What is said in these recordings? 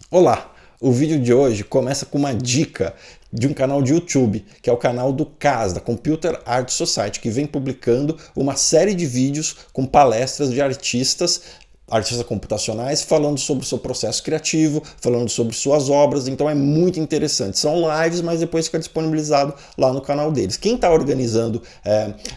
Olá! O vídeo de hoje começa com uma dica de um canal de YouTube, que é o canal do CAS, da Computer Art Society, que vem publicando uma série de vídeos com palestras de artistas computacionais, falando sobre o seu processo criativo, falando sobre suas obras, então é muito interessante. São lives, mas depois fica disponibilizado lá no canal deles. Quem está organizando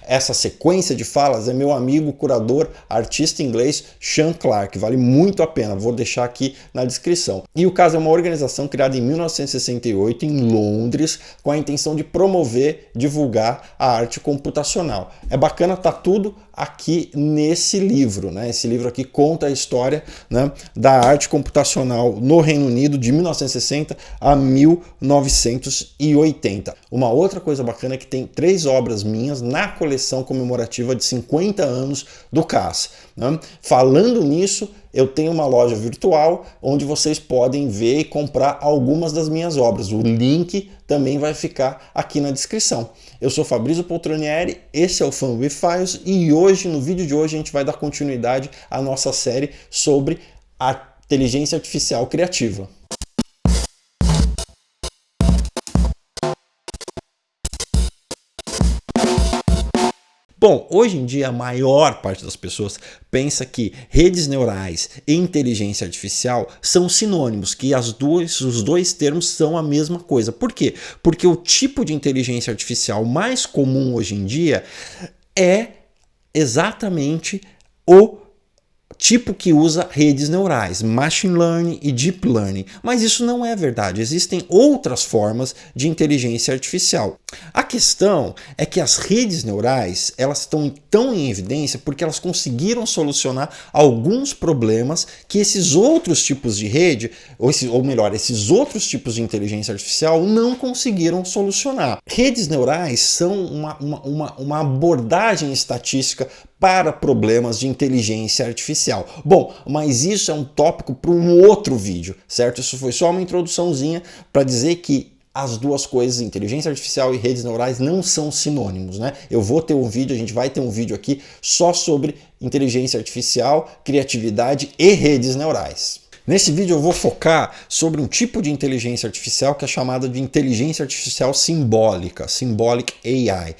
essa sequência de falas é meu amigo, curador, artista inglês, Sean Clark, vale muito a pena, vou deixar aqui na descrição. E o CAS é uma organização criada em 1968 em Londres, com a intenção de promover, divulgar a arte computacional. É bacana, tá tudo aqui nesse livro, né? Esse livro aqui conta a história, né, da arte computacional no Reino Unido de 1960 a 1980. Uma outra coisa bacana é que tem 3 obras minhas na coleção comemorativa de 50 anos do CAS. Né? Falando nisso, eu tenho uma loja virtual onde vocês podem ver e comprar algumas das minhas obras. O link também vai ficar aqui na descrição. Eu sou Fabrício Poltronieri, esse é o Fun with Files e hoje, no vídeo de hoje, a gente vai dar continuidade à nossa série sobre a inteligência artificial criativa. Bom, hoje em dia a maior parte das pessoas pensa que redes neurais e inteligência artificial são sinônimos, que os dois termos são a mesma coisa. Por quê? Porque o tipo de inteligência artificial mais comum hoje em dia é exatamente o tipo que usa redes neurais, machine learning e deep learning. Mas isso não é verdade, existem outras formas de inteligência artificial. A questão é que as redes neurais, elas estão tão em evidência porque elas conseguiram solucionar alguns problemas que esses outros tipos de rede, ou melhor, esses outros tipos de inteligência artificial não conseguiram solucionar. Redes neurais são uma abordagem estatística para problemas de inteligência artificial. Bom, mas isso é um tópico para um outro vídeo, certo? Isso foi só uma introduçãozinha para dizer que as duas coisas, inteligência artificial e redes neurais, não são sinônimos, né? Eu vou ter um vídeo, a gente vai ter um vídeo aqui só sobre inteligência artificial, criatividade e redes neurais. Nesse vídeo eu vou focar sobre um tipo de inteligência artificial que é chamada de inteligência artificial simbólica, Symbolic AI.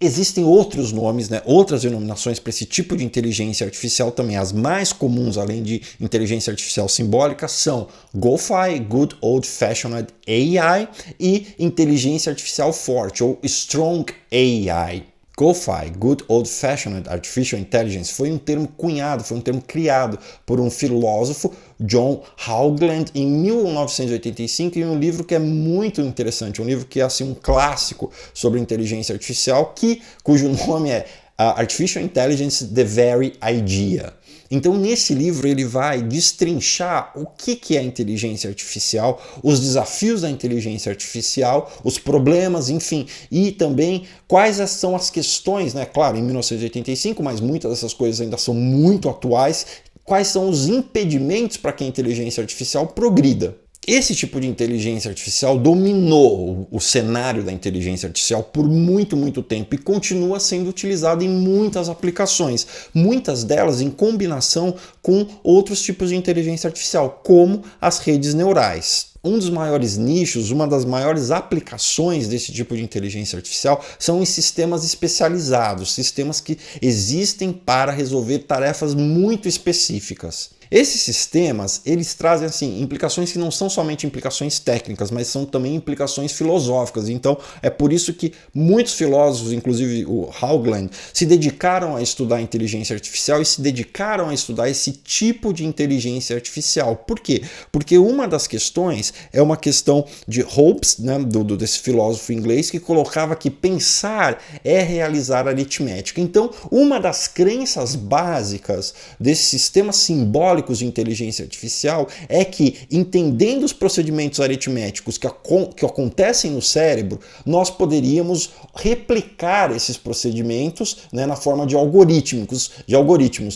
Existem outros nomes, né, outras denominações para esse tipo de inteligência artificial também. As mais comuns, além de inteligência artificial simbólica, são GoFi, Good Old Fashioned AI, e inteligência artificial forte, ou Strong AI. GoFi, Good Old Fashioned Artificial Intelligence, foi um termo cunhado, foi um termo criado por um filósofo, John Haugeland, em 1985, em um livro que é muito interessante, um livro que é assim, um clássico sobre inteligência artificial, cujo nome é Artificial Intelligence, The Very Idea. Então, nesse livro, ele vai destrinchar o que é inteligência artificial, os desafios da inteligência artificial, os problemas, enfim, e também quais são as questões, né? Claro, em 1985, mas muitas dessas coisas ainda são muito atuais. Quais são os impedimentos para que a inteligência artificial progrida? Esse tipo de inteligência artificial dominou o cenário da inteligência artificial por muito tempo e continua sendo utilizado em muitas aplicações, muitas delas em combinação com outros tipos de inteligência artificial, como as redes neurais. Um dos maiores nichos, uma das maiores aplicações desse tipo de inteligência artificial são em sistemas especializados, sistemas que existem para resolver tarefas muito específicas. Esses sistemas, eles trazem assim, implicações que não são somente implicações técnicas, mas são também implicações filosóficas. Então, é por isso que muitos filósofos, inclusive o Haugeland, se dedicaram a estudar inteligência artificial e se dedicaram a estudar esse tipo de inteligência artificial. Por quê? Porque uma das questões é uma questão de Hobbes, né, desse filósofo inglês, que colocava que pensar é realizar aritmética. Então, uma das crenças básicas desses sistemas simbólicos de inteligência artificial é que, entendendo os procedimentos aritméticos que acontecem no cérebro, nós poderíamos replicar esses procedimentos, né, na forma de algoritmos.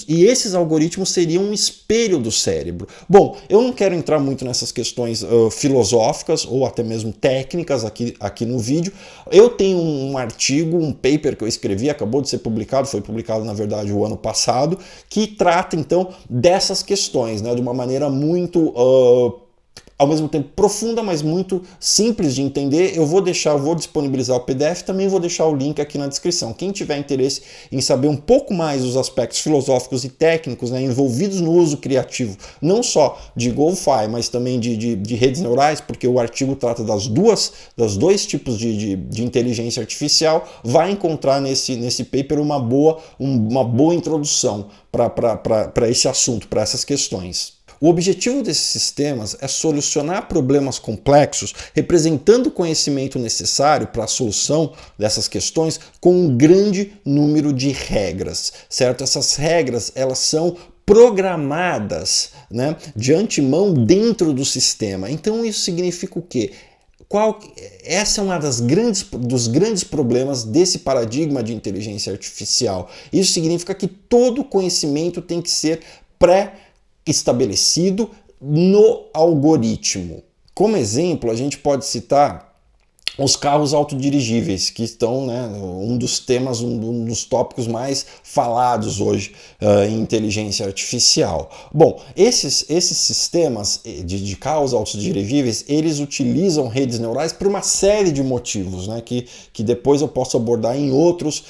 E esses algoritmos seriam um espelho do cérebro. Bom, eu não quero entrar muito nessas questões filosóficas ou até mesmo técnicas aqui no vídeo. Eu tenho um artigo, um paper que eu escrevi, acabou de ser publicado, foi publicado na verdade o ano passado, que trata então dessas questões, né, de uma maneira muito ao mesmo tempo profunda, mas muito simples de entender. Eu vou disponibilizar o PDF, também vou deixar o link aqui na descrição. Quem tiver interesse em saber um pouco mais dos aspectos filosóficos e técnicos, né, envolvidos no uso criativo, não só de GoFi, mas também de redes neurais, porque o artigo trata dos dois tipos de inteligência artificial, vai encontrar nesse paper uma boa introdução para esse assunto, para essas questões. O objetivo desses sistemas é solucionar problemas complexos, representando o conhecimento necessário para a solução dessas questões com um grande número de regras, certo? Essas regras, elas são programadas, né, de antemão dentro do sistema. Então isso significa o quê? Essa é uma dos grandes problemas desse paradigma de inteligência artificial. Isso significa que todo conhecimento tem que ser pré-estabelecido no algoritmo. Como exemplo, a gente pode citar os carros autodirigíveis, que estão, né, um dos tópicos mais falados hoje em inteligência artificial. Bom, esses sistemas de carros autodirigíveis, eles utilizam redes neurais por uma série de motivos, né, que depois eu posso abordar em outros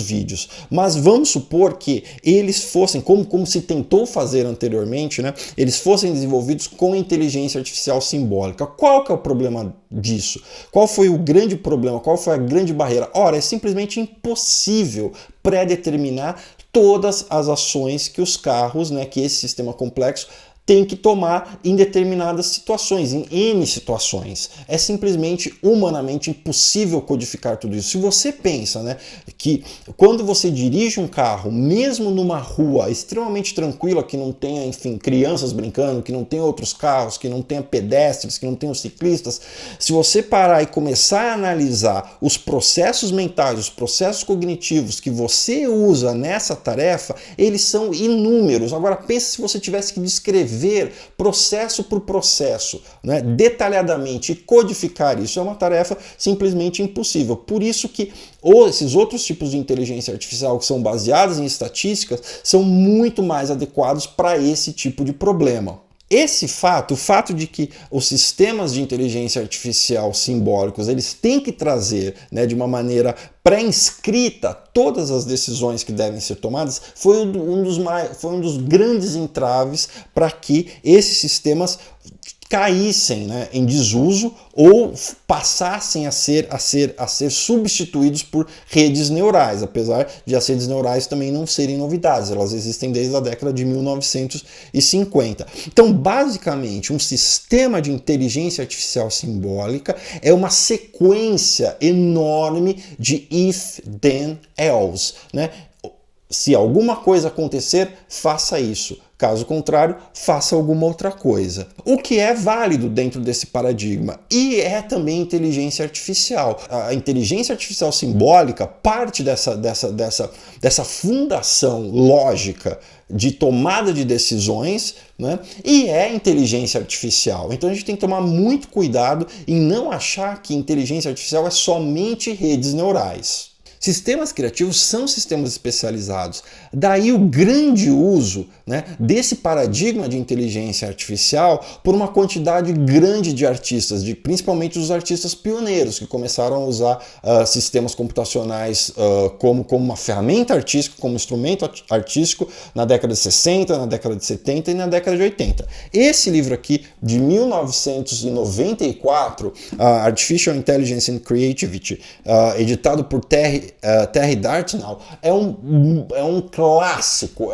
vídeos. Mas vamos supor que eles fossem, como se tentou fazer anteriormente, né, eles fossem desenvolvidos com inteligência artificial simbólica. Qual que é o problema disso? Qual foi o grande problema? Qual foi a grande barreira? Ora, é simplesmente impossível pré-determinar todas as ações que os carros, né, que esse sistema complexo tem que tomar em determinadas situações, em N situações. É simplesmente humanamente impossível codificar tudo isso. Se você pensa, né, que quando você dirige um carro, mesmo numa rua extremamente tranquila, que não tenha, enfim, crianças brincando, que não tenha outros carros, que não tenha pedestres, que não tenha ciclistas, se você parar e começar a analisar os processos mentais, os processos cognitivos que você usa nessa tarefa, eles são inúmeros. Agora pensa se você tivesse que descrever processo por processo, né, detalhadamente, e codificar isso é uma tarefa simplesmente impossível. Por isso que esses outros tipos de inteligência artificial que são baseados em estatísticas são muito mais adequados para esse tipo de problema. O fato de que os sistemas de inteligência artificial simbólicos, eles têm que trazer, né, de uma maneira pré-inscrita todas as decisões que devem ser tomadas, foi um dos grandes entraves para que esses sistemas caíssem, né, em desuso ou passassem a ser substituídos por redes neurais, apesar de as redes neurais também não serem novidades, elas existem desde a década de 1950. Então, basicamente, um sistema de inteligência artificial simbólica é uma sequência enorme de if, then, else, né? Se alguma coisa acontecer, faça isso. Caso contrário, faça alguma outra coisa. O que é válido dentro desse paradigma. E é também inteligência artificial. A inteligência artificial simbólica parte dessa fundação lógica de tomada de decisões, né? E é inteligência artificial. Então a gente tem que tomar muito cuidado em não achar que inteligência artificial é somente redes neurais. Sistemas criativos são sistemas especializados. Daí o grande uso, né, desse paradigma de inteligência artificial por uma quantidade grande de artistas, principalmente os artistas pioneiros, que começaram a usar sistemas computacionais como uma ferramenta artística, como instrumento artístico na década de 60, na década de 70 e na década de 80. Esse livro aqui, de 1994, Artificial Intelligence and Creativity, editado por Terry Dartnall, é um clássico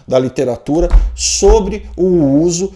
da literatura sobre o uso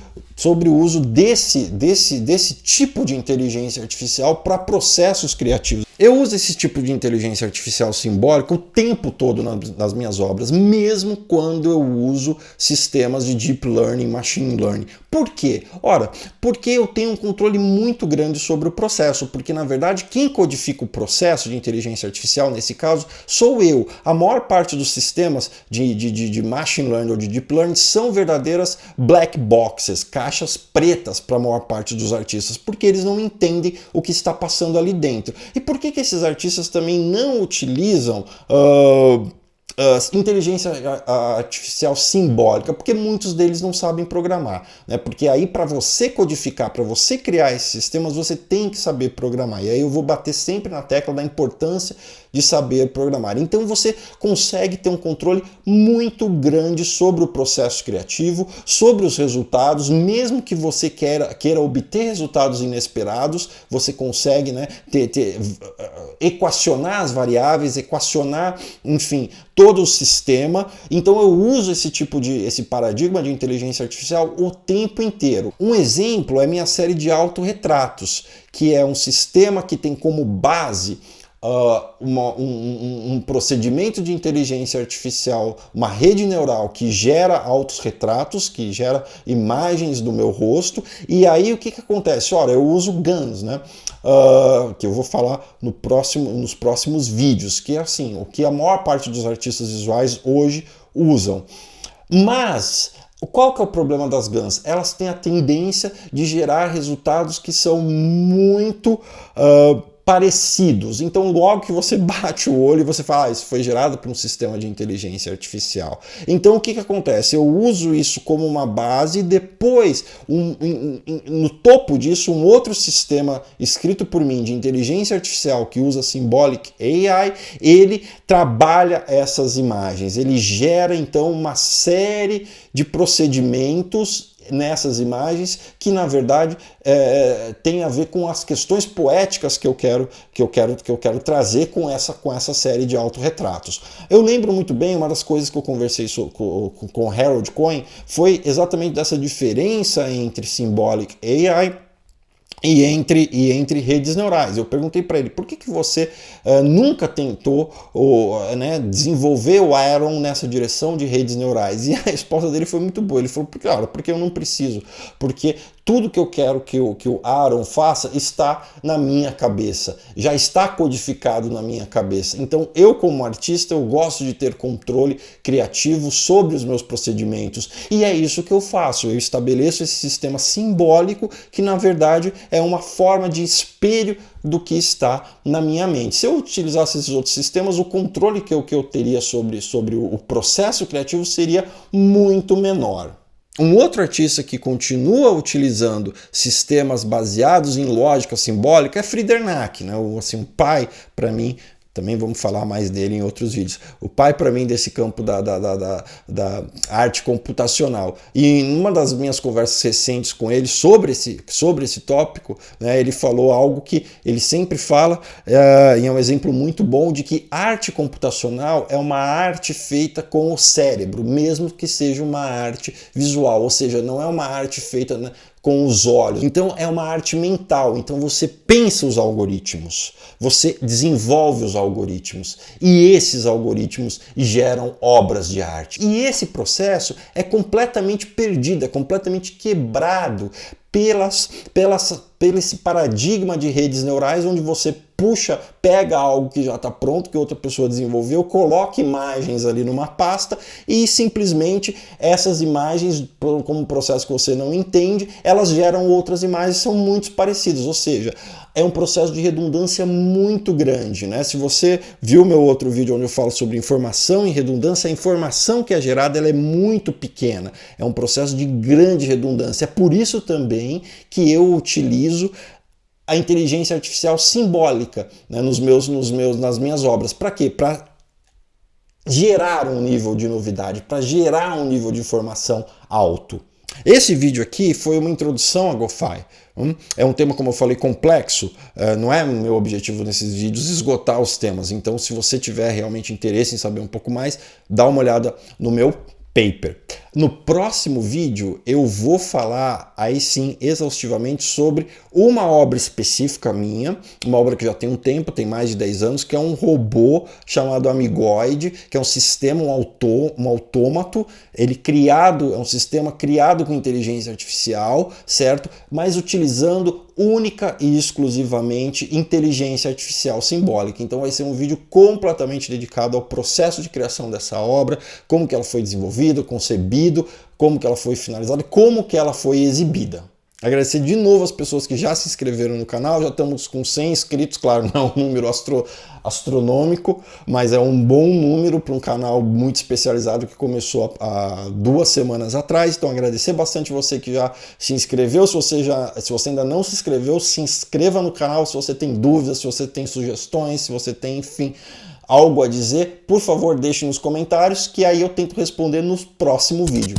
desse tipo de inteligência artificial para processos criativos. Eu uso esse tipo de inteligência artificial simbólica o tempo todo nas minhas obras, mesmo quando eu uso sistemas de deep learning, machine learning. Por quê? Ora, porque eu tenho um controle muito grande sobre o processo, porque na verdade quem codifica o processo de inteligência artificial, nesse caso, sou eu. A maior parte dos sistemas de machine learning ou de deep learning são verdadeiras black boxes, caixas pretas para a maior parte dos artistas, porque eles não entendem o que está passando ali dentro. E por que esses artistas também não utilizam inteligência artificial simbólica, porque muitos deles não sabem programar, né? Porque aí para você codificar, para você criar esses sistemas, você tem que saber programar. E aí eu vou bater sempre na tecla da importância de saber programar. Então você consegue ter um controle muito grande sobre o processo criativo, sobre os resultados, mesmo que você queira obter resultados inesperados, você consegue, né, equacionar as variáveis, equacionar, enfim, todo o sistema. Então eu uso esse paradigma de inteligência artificial o tempo inteiro. Um exemplo é minha série de autorretratos, que é um sistema que tem como base um procedimento de inteligência artificial, uma rede neural que gera autorretratos, que gera imagens do meu rosto. E aí o que acontece? Ora, eu uso GANs, né? Que eu vou falar nos próximos vídeos, que é assim, o que a maior parte dos artistas visuais hoje usam. Mas qual que é o problema das GANs? Elas têm a tendência de gerar resultados que são muito parecidos. Então logo que você bate o olho, você fala, isso foi gerado por um sistema de inteligência artificial. Então o que acontece? Eu uso isso como uma base e depois, no topo disso, um outro sistema escrito por mim de inteligência artificial que usa Symbolic AI, ele trabalha essas imagens, ele gera então uma série de procedimentos nessas imagens que na verdade tem a ver com as questões poéticas que eu quero trazer com essa série de autorretratos. Eu lembro muito bem, uma das coisas que eu conversei com Harold Cohen foi exatamente dessa diferença entre Symbolic AI e entre redes neurais. Eu perguntei para ele, por que você nunca tentou desenvolver o Aaron nessa direção de redes neurais? E a resposta dele foi muito boa. Ele falou, porque eu não preciso, porque tudo que eu quero que o Aaron faça está na minha cabeça, já está codificado na minha cabeça. Então eu, como artista, eu gosto de ter controle criativo sobre os meus procedimentos. E é isso que eu faço, eu estabeleço esse sistema simbólico que na verdade é uma forma de espelho do que está na minha mente. Se eu utilizasse esses outros sistemas, o controle que eu teria sobre o processo criativo seria muito menor. Um outro artista que continua utilizando sistemas baseados em lógica simbólica é Friedrich, né? Um pai para mim. Também vamos falar mais dele em outros vídeos. O pai, para mim, desse campo da arte computacional. E em uma das minhas conversas recentes com ele sobre esse tópico, né, ele falou algo que ele sempre fala, e é um exemplo muito bom de que arte computacional é uma arte feita com o cérebro, mesmo que seja uma arte visual, ou seja, não é uma arte feita, né, com os olhos. Então é uma arte mental, então você pensa os algoritmos, você desenvolve os algoritmos e esses algoritmos geram obras de arte. E esse processo é completamente perdido, é completamente quebrado pelo esse paradigma de redes neurais onde você pega algo que já está pronto, que outra pessoa desenvolveu, coloca imagens ali numa pasta e simplesmente essas imagens, como um processo que você não entende, elas geram outras imagens que são muito parecidas, ou seja, é um processo de redundância muito grande, né? Se você viu meu outro vídeo onde eu falo sobre informação e redundância, a informação que é gerada ela é muito pequena, é um processo de grande redundância. É por isso também que eu utilizo a inteligência artificial simbólica, né, nas minhas obras. Para quê? Para gerar um nível de novidade, para gerar um nível de informação alto. Esse vídeo aqui foi uma introdução a GoFi. É um tema, como eu falei, complexo. Não é meu objetivo nesses vídeos esgotar os temas. Então, se você tiver realmente interesse em saber um pouco mais, dá uma olhada no meu paper. No próximo vídeo eu vou falar aí sim exaustivamente sobre uma obra específica minha, uma obra que já tem um tempo, tem mais de 10 anos, que é um robô chamado Amigoid, que é um sistema, um autômato, é um sistema criado com inteligência artificial, certo? Mas utilizando única e exclusivamente inteligência artificial simbólica. Então vai ser um vídeo completamente dedicado ao processo de criação dessa obra, como que ela foi desenvolvida, concebida, como que ela foi finalizada e como que ela foi exibida. Agradecer de novo as pessoas que já se inscreveram no canal, já estamos com 100 inscritos, claro, não é um número astronômico, mas é um bom número para um canal muito especializado que começou há 2 semanas atrás. Então agradecer bastante você que já se inscreveu. Se você ainda não se inscreveu, se inscreva no canal. Se você tem dúvidas, se você tem sugestões, se você tem, enfim, algo a dizer, por favor, deixe nos comentários que aí eu tento responder no próximo vídeo.